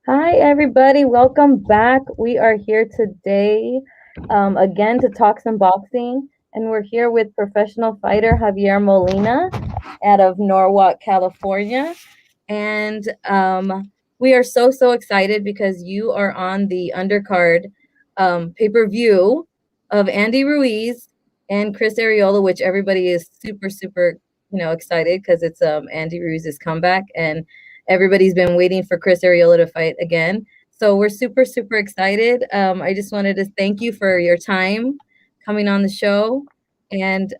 Hi, everybody. Welcome back. We are here today again to talk some boxing. And we're here with professional fighter Javier Molina out of Norwalk, California. And we are so excited because you are on the undercard pay-per-view of Andy Ruiz and Chris Arreola, which everybody is super, excited because it's Andy Ruiz's comeback. And everybody's been waiting for Chris Arreola to fight again. So we're super excited. I just wanted to thank you for your time coming on the show. And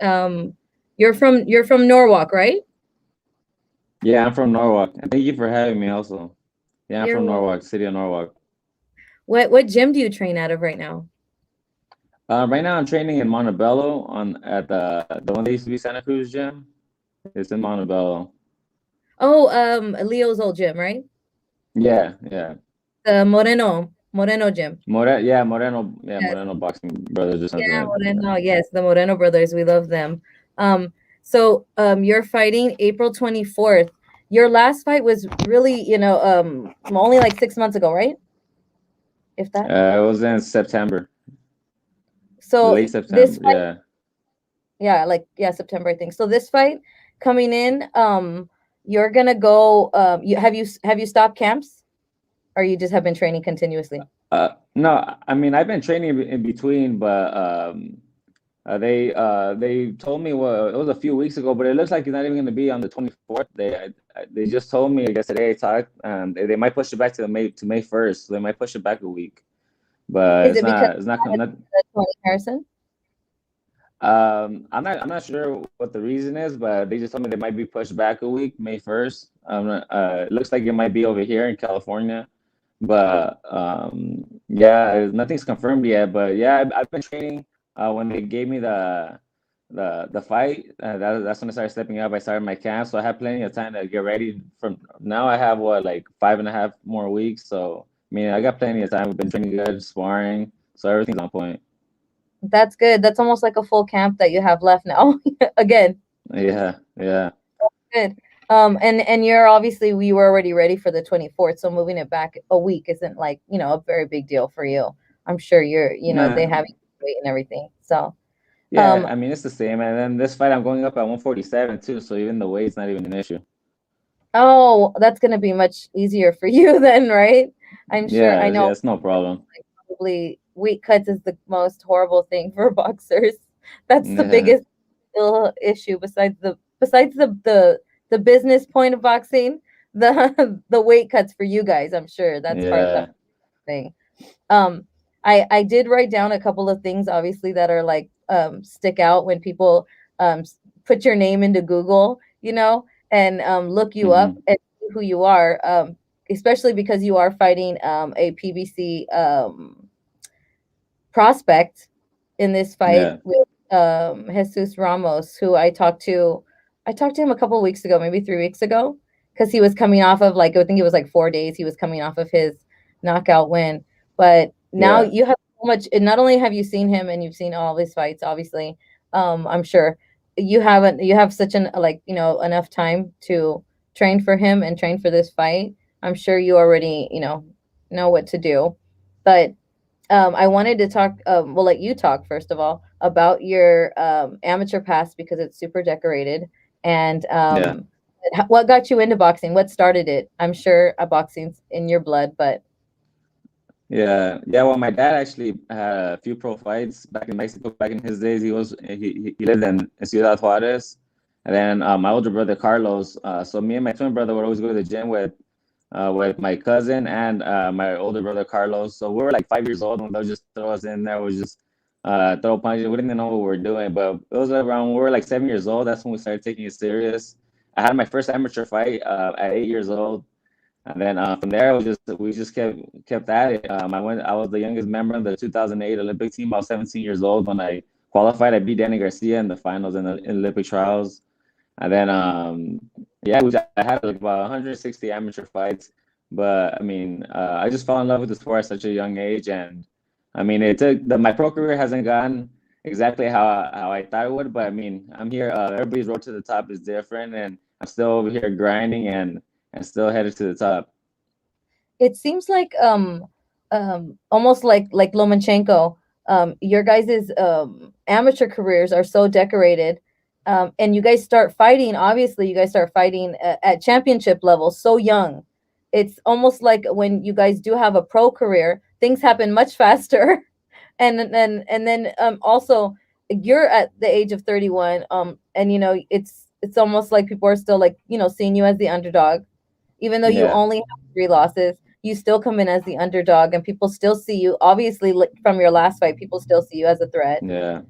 you're from Norwalk, right? Yeah, I'm from Norwalk. And thank you for having me also. Yeah, I'm You're from welcome. Norwalk, city of Norwalk. What gym do you train out of right now? Right now I'm training in Montebello on at the one that used to be Santa Cruz gym. It's in Montebello. Oh, Leo's old gym, right? Yeah, yeah. The Moreno gym. Yes, Moreno Boxing Brothers or something yeah, like that. Moreno. Yes, the Moreno brothers. We love them. So you're fighting April 24th. Your last fight was really, only like 6 months ago, right? If that. It was in September, So late this September. fight, Yeah. yeah, September, I think. So this fight coming in, you're gonna go. You stopped camps, or you just have been training continuously? No, I mean I've been training in between, but they told me, well, it was a few weeks ago, but it looks like it's not even going to be on the 24th. They just told me yesterday. I talked, they might push it back to May 1st. So they might push it back a week, but Is it because it's not of coming. the Tony Harrison? I'm not sure what the reason is, but they just told me they might be pushed back a week, May 1st. It looks like it might be over here in California, but yeah, nothing's confirmed yet. But yeah, I've been training. When they gave me the fight, that's when I started stepping up. I started my camp, so I have plenty of time to get ready. From now, I have what, like 5.5 more weeks. So I mean, I got plenty of time. I've been training good, sparring, so everything's on point. That's good. That's almost like a full camp that you have left now. Again, Yeah, yeah, good. And you're obviously we were already ready for the 24th, so moving it back a week isn't like, a very big deal for you. I'm sure they nah, have you wait and everything. So, yeah. um, I mean, it's the same. And then this fight, I'm going up at 147 too. So even the weight's not even an issue. oh, that's gonna be much easier for you then, right? I'm sure. I Yeah, know yeah, it's no problem. probably weight cuts is the most horrible thing for boxers. That's the Yeah, biggest issue besides the business point of boxing, the the weight cuts for you guys. I'm sure that's hard. The yeah. thing. Um, I did write down a couple of things, obviously, that are like stick out when people put your name into Google, and look you up Hmm. and see who you are. Especially because you are fighting a PBC prospect in this fight Yeah. with Jesus Ramos, who I talked to. I talked to him a couple of weeks ago, maybe 3 weeks ago, because he was coming off of like I think it was like 4 days. He was coming off of his knockout win, but now Yeah. you have so much. And not only have you seen him and you've seen all his fights, obviously, I'm sure you have such an like enough time to train for him and train for this fight. I'm sure you already know what to do, but I wanted to talk. We'll let you talk first of all about your amateur past because it's super decorated. And Yeah. what got you into boxing? What started it? I'm sure boxing's in your blood, but Yeah. Yeah. Well, my dad actually had a few pro fights back in Mexico. Back in his days, he lived in Ciudad Juarez, and then my older brother Carlos. So me and my twin brother would always go to the gym with my cousin and my older brother Carlos. So we were like 5 years old when they'll just throw us in there. We just throw punches. We didn't even know what we were doing, but it was around when we were like 7 years old. That's when we started taking it serious. I had my first amateur fight at 8 years old. And then from there, we just kept at it. I was the youngest member of the 2008 Olympic team. I was 17 years old when I qualified. I beat Danny Garcia in the finals in Olympic trials. And then yeah, I had like about 160 amateur fights. But I mean, I just fell in love with the sport at such a young age, and I mean, my pro career hasn't gone exactly how I thought it would. But I mean, I'm here. Everybody's road to the top is different, and I'm still over here grinding and still headed to the top. it seems like almost like Lomachenko, your guys' amateur careers are so decorated, and you guys start fighting. Obviously, you guys start fighting at championship level so young. It's almost like when you guys do have a pro career, things happen much faster. And then also you're at the age of 31, and it's almost like people are still like seeing you as the underdog, even though you Yeah, only have 3 losses. You still come in as the underdog, and people still see you. Obviously, from your last fight, people still see you as a threat. yeah,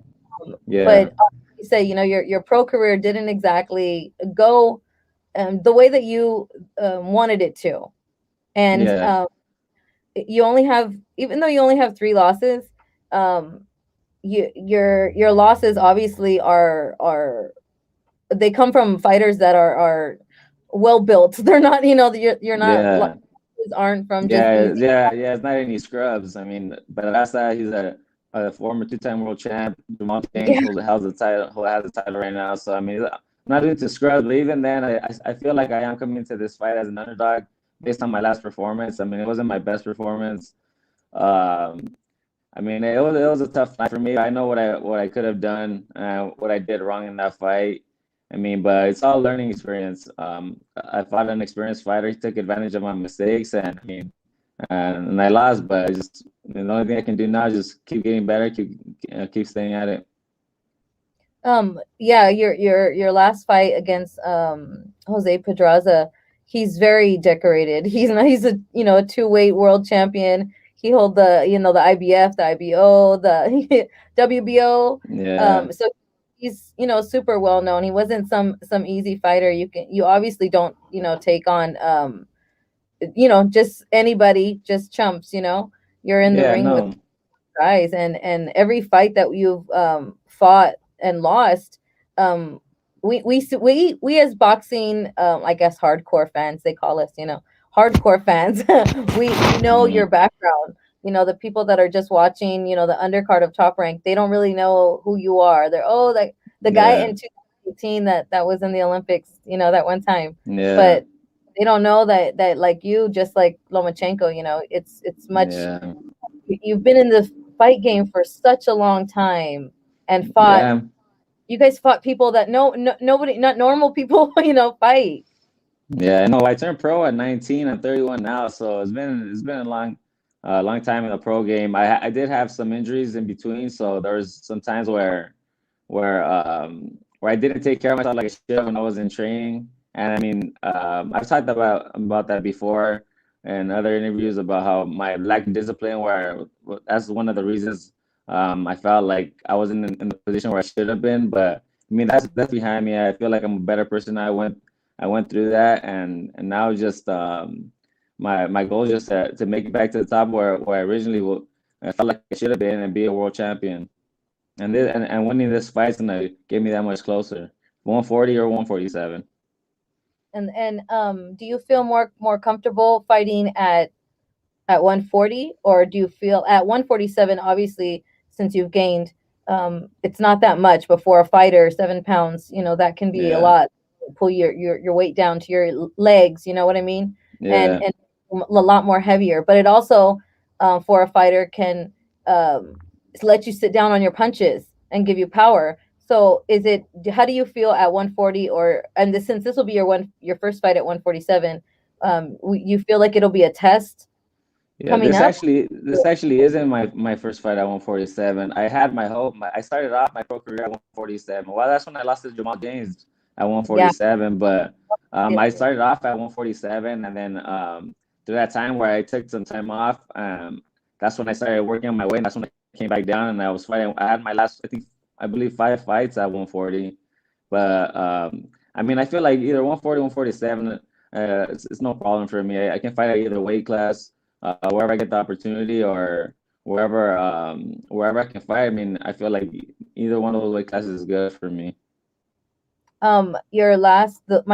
But yeah, you say your pro career didn't exactly go the way that you wanted it to, and yeah, you only have, even though you only have 3 losses, um, your losses obviously are they come from fighters that are well built. They're not, you're not yeah. aren't from just Yeah, easy. yeah, yeah. It's not any scrubs. I mean, but that's that he's a former two-time world champ. Jamal James Yeah. holds the title, who has the title right now. So I mean, I'm not into scrubs, but even then, I feel like I am coming into this fight as an underdog based on my last performance. I mean, it wasn't my best performance. Um, I mean, it was a tough fight for me. I know what I could have done, what I did wrong in that fight. I mean, but it's all learning experience. I fought an experienced fighter. He took advantage of my mistakes, and I mean, and I lost. But the only thing I can do now is just keep getting better, keep staying at it. Yeah, your last fight against Jose Pedraza, he's very decorated. He's a a two-weight world champion. He hold the IBF, the IBO, the WBO. Yeah, So he's super well known. He wasn't some easy fighter. You obviously don't take on just anybody, just chumps. You're in the yeah, ring with no, guys, and every fight that you've fought and lost, um we as boxing, I guess hardcore fans, they call us, hardcore fans. We know your mm, background. The people that are just watching, the undercard of Top Rank, they don't really know who you are. They're, oh, like the guy yeah, in 2018 that was in the Olympics, that one time. yeah, But they don't know that like you, just like Lomachenko, it's much. yeah, You've been in the fight game for such a long time and fought. yeah. You guys fought people that nobody, not normal people, fight. Yeah, no, I turned pro at 19. I'm 31 now, so it's been a long time in the pro game. I did have some injuries in between, so there was some times where I didn't take care of myself like I should have when I was in training. And I mean, I've talked about that before in other interviews about how my lack of discipline, where that's one of the reasons I felt like I wasn't in the position where I should have been. But I mean, that's behind me. I feel like I'm a better person. I went through that, and now just my goal is just to make it back to the top where I originally I felt like I should have been and be a world champion. And winning this fight's gonna get me that much closer. 140 or 147. And do you feel more comfortable fighting at 140, or do you feel at 147? Obviously, since you've gained, it's not that much, but for a fighter, 7 pounds, that can be a Yeah, lot. Pull your weight down to your legs, you know what I mean? and yeah, and a lot more heavier, but it also, for a fighter, can let you sit down on your punches and give you power. So how do you feel at 140, since this will be your first fight at 147, you feel like it'll be a test yeah. coming This up? actually this actually isn't my first fight at 147. I had my hope. I started off my pro career at 147. Well, that's when I lost to Jamal James at Yeah. 147. But Yes, I yes. started off at 147, and then through that time where I took some time off, that's when I started working on my weight. And that's when I came back down, and I was fighting. I had my last, I believe, 5 fights at 140. But I mean, I feel like either 140, 147, it's no problem for me. I can fight at either weight class, wherever I get the opportunity, or wherever I can fight. I mean, I feel like either one of those weight classes is good for me. My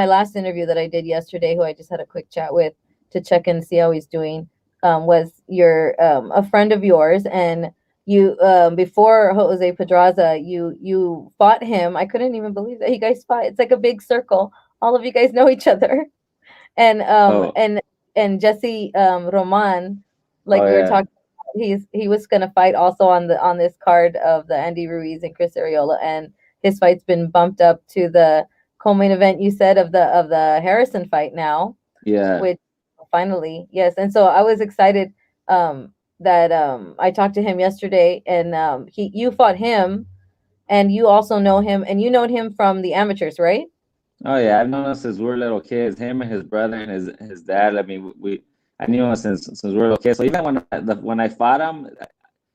last interview that I did yesterday, who I just had a quick chat with to check in and see how he's doing, was a friend of yours, and you, before Jose Pedraza, you fought him. I couldn't even believe that you guys fought. It's like a big circle. All of you guys know each other, and Oh, and Jesse Roman, like Oh we were yeah, talking, he was gonna fight also on this card of the Andy Ruiz and Chris Arreola, and his fight's been bumped up to the co-main event. You said of the Harrison fight now, yeah. which finally, yes. And so I was excited that I talked to him yesterday, and he you fought him, and you also know him, and you know him from the amateurs, right? Oh yeah, I've known him since we were little kids. Him and his brother and his dad. I mean, we I knew him since we were little kids. So even when I fought him,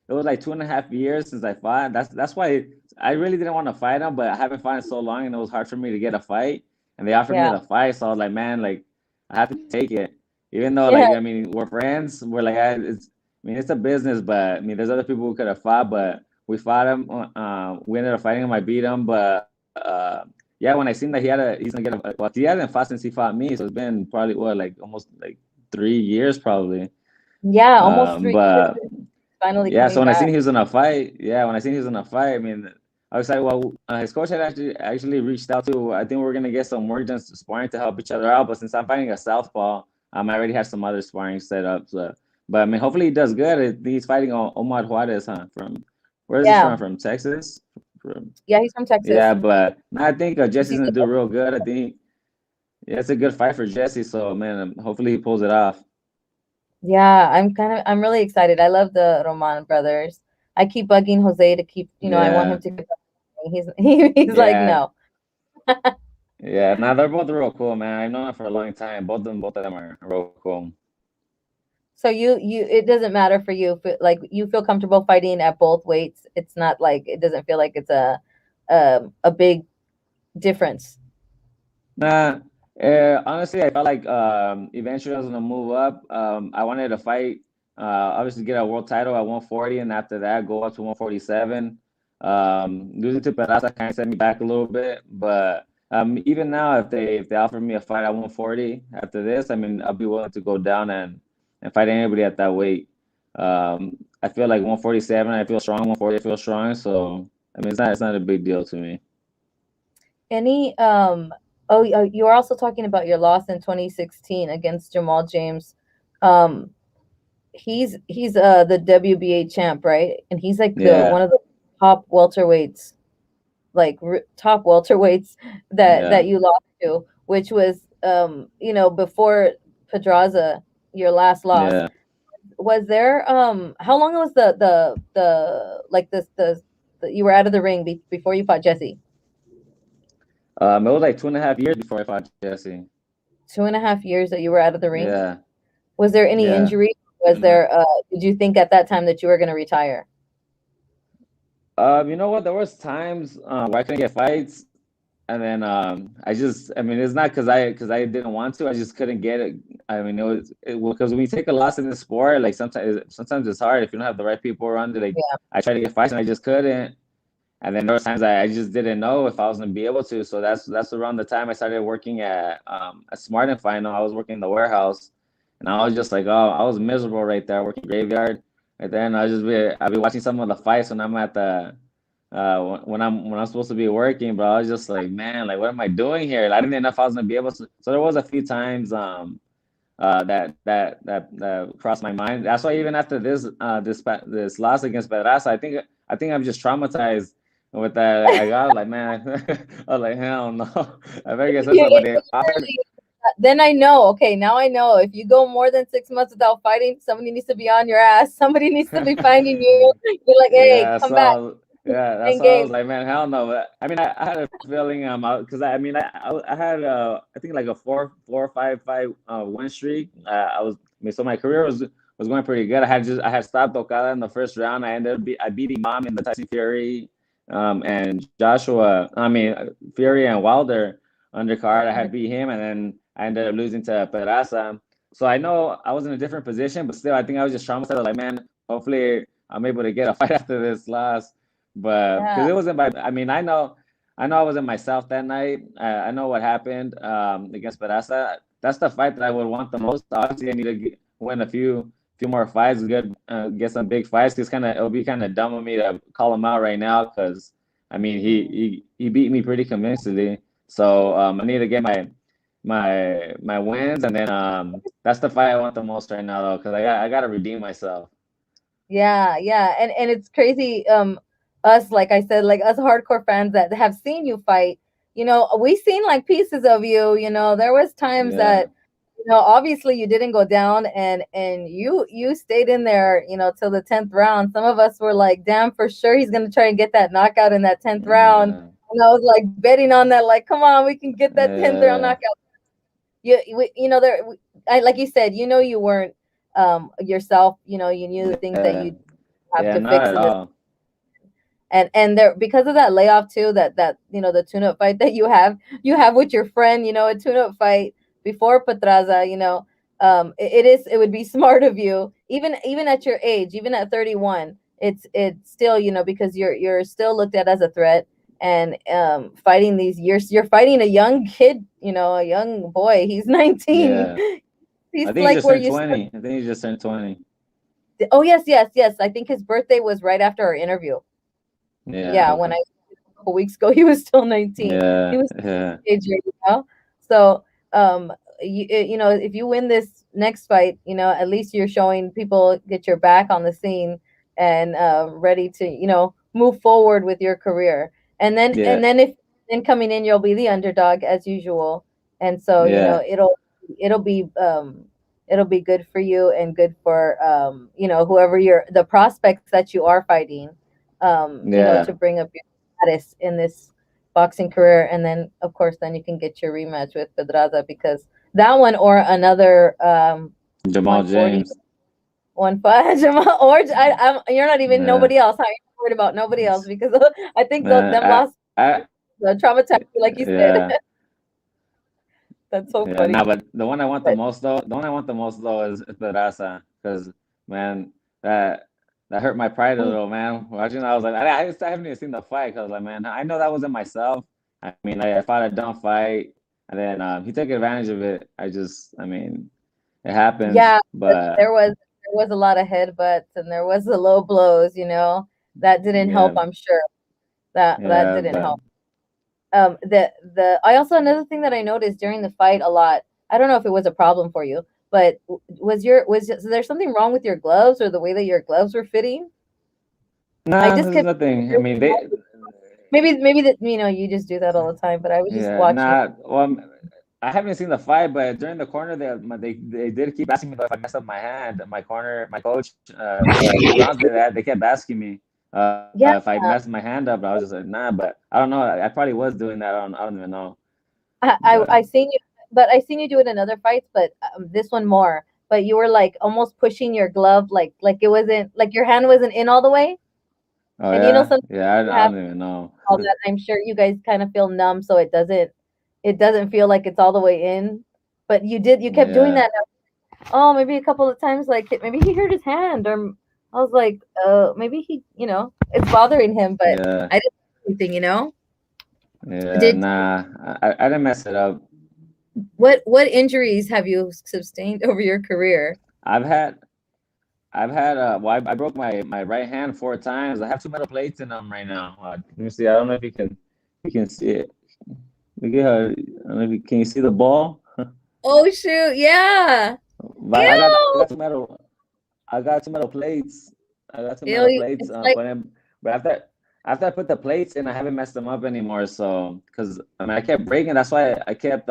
it was like 2.5 years since I fought. That's why I really didn't want to fight him, but I haven't fought in so long, and it was hard for me to get a fight. And they offered me Yeah, the fight, so I was like, man, like I have to take it. Even though, yeah, like, I mean, we're friends. We're like, I mean, it's a business, but I mean, there's other people who could have fought, but we fought him. We ended up fighting him. I beat him, but yeah, when I seen that he's gonna get a, well, he hasn't fought since he fought me, so it's been probably what, like almost like 3 years probably. yeah. Almost 3 years But since finally yeah, so coming when I back. seen he was in a fight, yeah, when I seen he was in a fight, I mean, I was like, well, his coach had actually reached out to. I think we're gonna get some more just sparring to help each other out. But since I'm fighting a southpaw, I already have some other sparring set up. So, but I mean, hopefully he does good. I think he's fighting Omar Juarez, huh? From where is he Yeah, from? From Texas. From yeah. He's from yeah, Texas. but no, I think Is he Jesse's gonna do good? real good. I think yeah, it's a good fight for Jesse. So man, hopefully he pulls it off. Yeah, I'm really excited. I love the Roman brothers. I keep bugging Jose to keep, I want him Yeah, to get back. He's like, yeah. no. Yeah, now they're both real cool, man. I've known them for a long time. Both of them are real cool. So it doesn't matter for you if like you feel comfortable fighting at both weights. It's not like it doesn't feel like it's a big difference. Nah, honestly, I felt like eventually I was gonna move up. I wanted to fight, obviously get a world title at 140, and after that go up to 147. Losing to Peraza kind of set me back a little bit, but even now, if they offer me a fight at 140 after this, I mean, I'll be willing to go down and fight anybody at that weight. I feel like 147, I feel strong. 140, I feel strong. So I mean, it's not a big deal to me. Any you were also talking about your loss in 2016 against Jamal James. Um, he's the WBA champ, right? And he's like the Yeah, one of the top welterweights, like top welterweights that yeah, you lost to, which was before Pedraza, your last loss. yeah. Was there how long was the like the you were out of the ring before you fought Jesse? It was like 2.5 years before I fought Jesse. 2.5 years that you were out of the ring. Yeah, Was there any yeah. injury? Two Was and a half. there did you think at that time that you were going to retire? You know what? There was times where I couldn't get fights, and then I mean, it's not because I didn't want to. I just couldn't get it. I mean, because when you take a loss in the sport, like sometimes it's hard if you don't have the right people around you. Like Yeah. I tried to get fights and I just couldn't. And then there was times I just didn't know if I was gonna be able to. So that's around the time I started working at Smart and Final. I was working in the warehouse, and I was just like, oh, I was miserable right there working graveyard. And then I'd be watching some of the fights when I'm at the when I'm supposed to be working, bro. I was just like, man, like what am I doing here? Like, I didn't know if I was gonna be able to. So there was a few times that crossed my mind. That's why even after this loss against Pedraza, I think I'm just traumatized with that. I got like, man, I was like, hell no. I better get Yeah, somebody offered. then I know. Okay, now I know. If you go more than 6 months without fighting, somebody needs to be on your ass. Somebody needs to be finding you. You're like, hey, Yeah, come back, so yeah, that's in why I was game. like, man, hell no. But I mean, I had a feeling because I mean, I had I think like a four or five fight win streak. I mean, so my career was going pretty good. I had stopped Okada in the first round. I beat Imam in the Tyson Fury, and Joshua. I mean, Fury and Wilder undercard. I had beat him, and then I ended up losing to Peraza. So I know I was in a different position, but still, I think I was just traumatized. Like, man, hopefully I'm able to get a fight after this loss. But Yeah. because it wasn't I mean, I know I wasn't myself that night. I know what happened against Peraza. That's the fight that I would want the most. Obviously, I need to win a few more fights, get some big fights. Because it'll be kind of dumb of me to call him out right now. Because I mean, he beat me pretty convincingly. So I need to get my wins, and then that's the fight I want the most right now though, because I gotta redeem myself. Yeah, yeah. And it's crazy, us, like I said, like us hardcore fans that have seen you fight, we seen like pieces of you, there was times Yeah, that, obviously you didn't go down, and you stayed in there, till the 10th round. Some of us were like, damn, for sure he's gonna try and get that knockout in that 10th round. yeah, And I was like betting on that, like, come on, we can get that 10th round yeah, knockout. Like you said, you weren't yourself, you knew the things that yeah, you have yeah. to Not fix at in this. all. And there, because of that layoff too, that the tune-up fight that you have with your friend, a tune-up fight before Petraza, it would be smart of you, even at your age, even at 31. It's still, because you're still looked at as a threat. And fighting these years, you're fighting a young kid, a young boy. He's 19. Yeah, He's I think he like just where turned you 20. I think he just turned 20. Oh, yes, yes, yes, I think his birthday was right after our interview. Yeah, Yeah, when okay. I a couple weeks ago, he was still 19. He Yeah, was yeah, a teenager. So, if you win this next fight, at least you're showing people get your back on the scene, and ready to, move forward with your career. And then yeah, and then if then coming in, you'll be the underdog as usual. And so, yeah, it'll be it'll be good for you, and good for whoever you're the prospects that you are fighting, to yeah, bring up your status in this boxing career. And then, of course, then you can get your rematch with Pedraza, because that one, or another, Jamal 140, James. 1 5, or you're not even Yeah, nobody else. How are you worried about nobody else? Because I think them uh, lost I, traumatized you, like you said. yeah, That's so yeah. Nah, funny. but the one I want the But most though, is Raza, because man, that that hurt my pride a mm, little, man. Watching, I was like, I haven't even seen the fight, because like, man, I know that wasn't myself. I mean, I fought a dumb fight, and then he took advantage of it. I mean, it happens, yeah, but but there was a lot of headbutts, and there was the low blows. That didn't help. yeah, I'm sure that yeah, didn't but help. The I also, another thing that I noticed during the fight a lot. I don't know if it was a problem for you, but was there something wrong with your gloves, or the way that your gloves were fitting? I nah, just there's kept nothing. I mean, they. maybe that, you just do that all the time, but I was just Yeah, watching. nah. Well, I haven't seen the fight, but during the corner, they did keep asking me though if I messed up my hand. My corner, my coach, the few rounds they kept asking me Yeah, if I messed my hand up. I was just like, nah, but I don't know. I probably was doing that. I don't even know. I But seen you, but I seen you do it in other fights, but this one more. But you were like almost pushing your glove, like it wasn't, like your hand wasn't in all the way. oh And yeah, sometimes yeah, you I have don't even know. all that. I'm sure you guys kind of feel numb, so it doesn't feel like it's all the way in. But you kept doing Yeah, that. Oh, maybe a couple of times, like maybe he hurt his hand, or I was like, maybe it's bothering him, but yeah, I didn't do anything. yeah. Did Nah, I didn't mess it up. what injuries have you sustained over your career? I've had well, I broke my right hand 4 times. I have two metal plates in them right now. Let me see. I don't know if you can see it. Look at how, I don't know if can you see the ball? Oh shoot, yeah. But I Ew. got two metal plates. I got two metal Ew, plates. it's like, But after I put the plates in, I haven't messed them up anymore. So because I mean I kept breaking. That's why I kept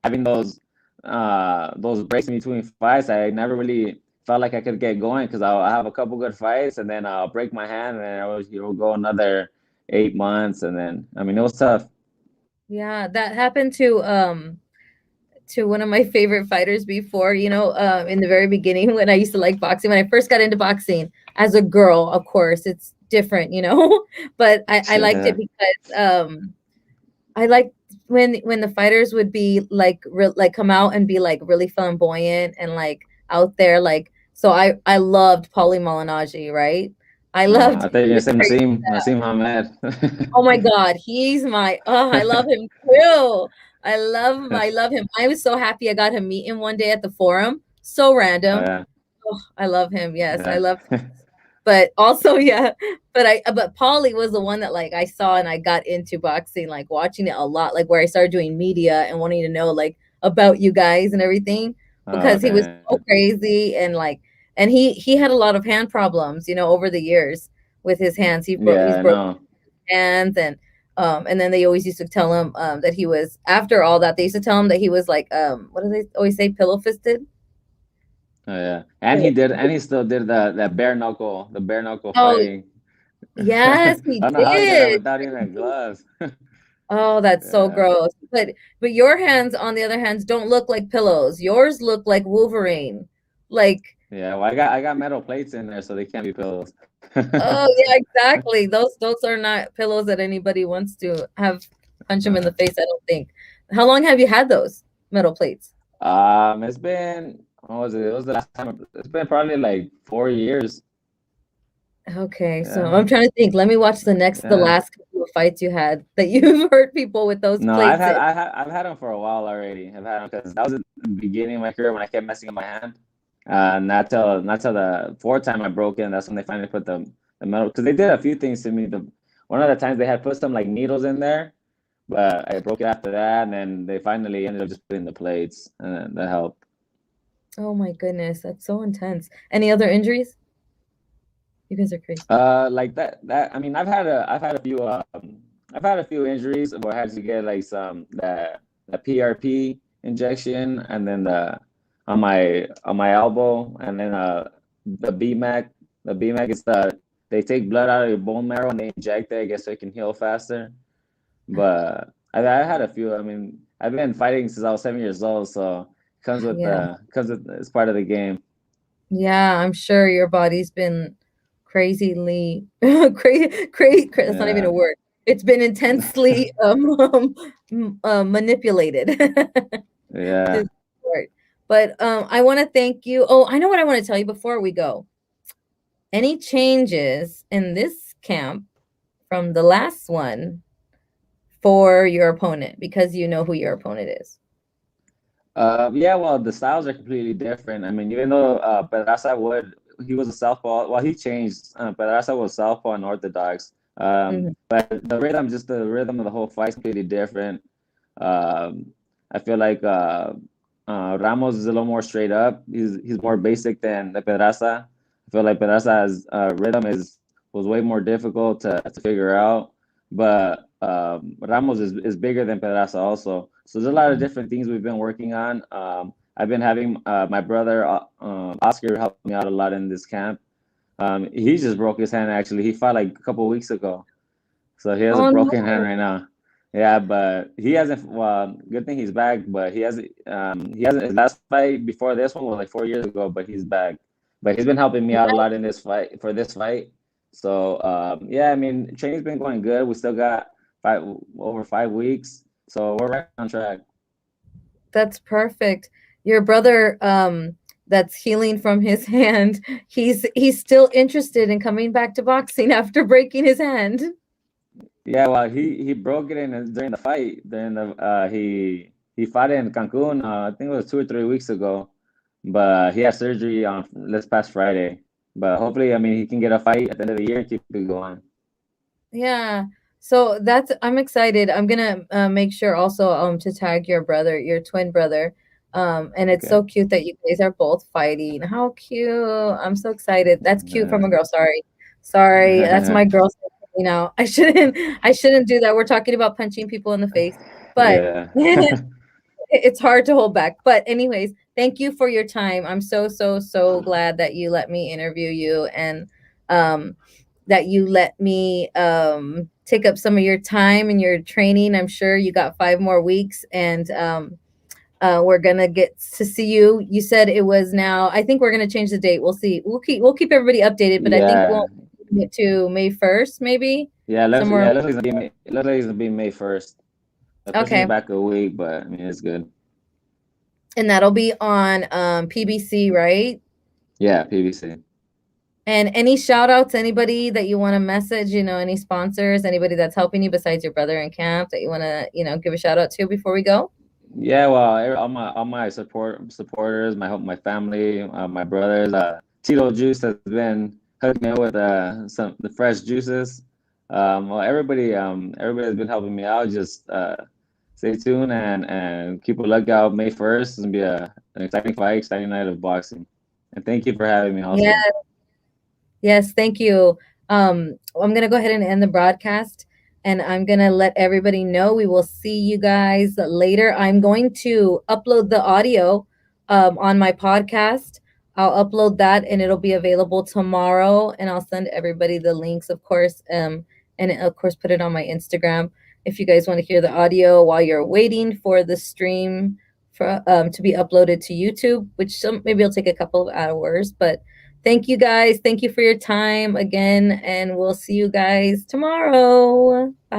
having those breaks in between fights. I never really felt like I could get going, because I have a couple good fights, and then I'll break my hand, and then it'll go another 8 months, and then I mean it was tough. yeah, that happened to one of my favorite fighters before, in the very beginning, when I used to like boxing. When I first got into boxing as a girl, of course, it's different, but I liked it Yeah, because I liked when the fighters would be like like come out and be like really flamboyant and like out there, like, so I loved Paulie Malignaggi, right? I loved I thought you were he gonna was say crazy. Naseem Hamed. Oh my God, he's my I love him too. I love him. I was so happy I got him meeting one day at the forum. So random. Yeah, Oh, I love him. Yes, I yeah, love, but also, yeah, but Paulie was the one that like I saw and I got into boxing, like watching it a lot, like where I started doing media and wanting to know, like, about you guys and everything Oh, because he was okay. so crazy and like, and he had a lot of hand problems, over the years with his hands. He's Yeah, broke no. hands and then they always used to tell him that he was after all that they used to tell him that he was like what do they always say, pillow fisted. Oh, yeah. And he still did the bare knuckle Oh fighting. yes, I he don't know how he did that did. without even gloves. Oh, that's so Yeah. gross. But your hands, on the other hand, don't look like pillows. Yours look like Wolverine. Like, Yeah, well, I got metal plates in there, so they can't be pillows. oh yeah, exactly. Those are not pillows that anybody wants to have punch them in the Uh, face, I don't think. How long have you had those metal plates? it's been what was it? It was the last time. It's been probably like 4 years. Okay, so Yeah, I'm trying to think. Let me watch the yeah. last couple of fights you had that you've hurt people with those No, plates in. I've had them for a while already. I've had them because that was at the beginning of my career when I kept messing up my hand. Not till the fourth time I broke in. That's when they finally put the metal, because they did a few things to me. One of the times they had put some like needles in there, but I broke it after that, and then they finally ended up just putting the plates, and that helped. Oh my goodness, that's so intense. Any other injuries? You guys are crazy. Like that. I mean, I've had a few injuries where I had to get like the PRP injection, and then the on my elbow, and then the BMAC. The BMAC is they take blood out of your bone marrow and they inject it, I guess, so it can heal faster. But I had a few. I mean, I've been fighting since I was 7 years old, so Yeah. comes with it's part of the game. Yeah, I'm sure your body's been crazily crazy. That's not even a Yeah, word. It's been intensely manipulated yeah. to sport. But I want to thank you. Oh, I know what I want to tell you before we go. Any changes in this camp from the last one for your opponent because you know who your opponent is? Yeah, well, the styles are completely different. I mean, even though he was a southpaw. Well, he changed. Pedraza was southpaw and orthodox. Mhm. But the rhythm of the whole fight is completely different. I feel like Ramos is a little more straight up. He's more basic than the Pedraza. I feel like Pedraza's rhythm was way more difficult to figure out. But Ramos is bigger than Pedraza also. So there's a lot of different things we've been working on. I've been having my brother Oscar help me out a lot in this camp. He just broke his hand actually. He fought like a couple of weeks ago, so he has a Oh broken hand no. right now. Yeah, but he hasn't. Well, good thing he's back. But he hasn't. His last fight before this one was like 4 years ago. But he's back. But he's been helping me out a lot in this fight. So yeah, I mean, training's been going good. We still got over 5 weeks, so we're right on track. That's perfect. Your brother, that's healing from his hand. He's still interested in coming back to boxing after breaking his hand. Yeah, well, he broke it in during the fight. During the he fought in Cancun. I think it was 2 or 3 weeks ago, but he had surgery on this past Friday. But hopefully, I mean, he can get a fight at the end of the year and keep it going. Yeah. So that's I'm excited. I'm gonna make sure also to tag your brother, your twin brother. And it's Okay. so cute that you guys are both fighting. How cute. I'm so excited. That's cute from a girl. Sorry. Sorry. That's my girl. I shouldn't do that. We're talking about punching people in the face. But Yeah. it's hard to hold back. But anyways, thank you for your time. I'm so so so glad that you let me interview you and um that you let me take up some of your time and your training. I'm sure you got 5 more weeks and we're gonna get to see you. You said it was now. I think we're gonna change the date. We'll see. We'll keep everybody updated, but I think Yeah. we'll get to May 1st, maybe Yeah. somewhere. It looks like it's gonna be May 1st. They're pushing it Okay, back a week, but I mean, it's good. and that'll be on PBC, right? Yeah, PVC. And any shout outs, anybody that you want to message, any sponsors, anybody that's helping you besides your brother in camp that you want to, give a shout out to before we go? Yeah, well, all my supporters, my family, my brothers. Tito Juice has been hooking me up with some the fresh juices. Well, everybody has been helping me out. Just stay tuned and keep a lookout. May 1st is gonna be an exciting fight, exciting night of boxing. And thank you for having me Yeah. also. Yes, thank you. I'm gonna go ahead and end the broadcast, and I'm gonna let everybody know we will see you guys later. I'm going to upload the audio on my podcast. I'll upload that, and it'll be available tomorrow. And I'll send everybody the links, of course, and of course put it on my Instagram if you guys want to hear the audio while you're waiting for the stream for to be uploaded to YouTube, which maybe it'll take a couple of hours, but thank you guys. Thank you for your time again, and we'll see you guys tomorrow. Bye.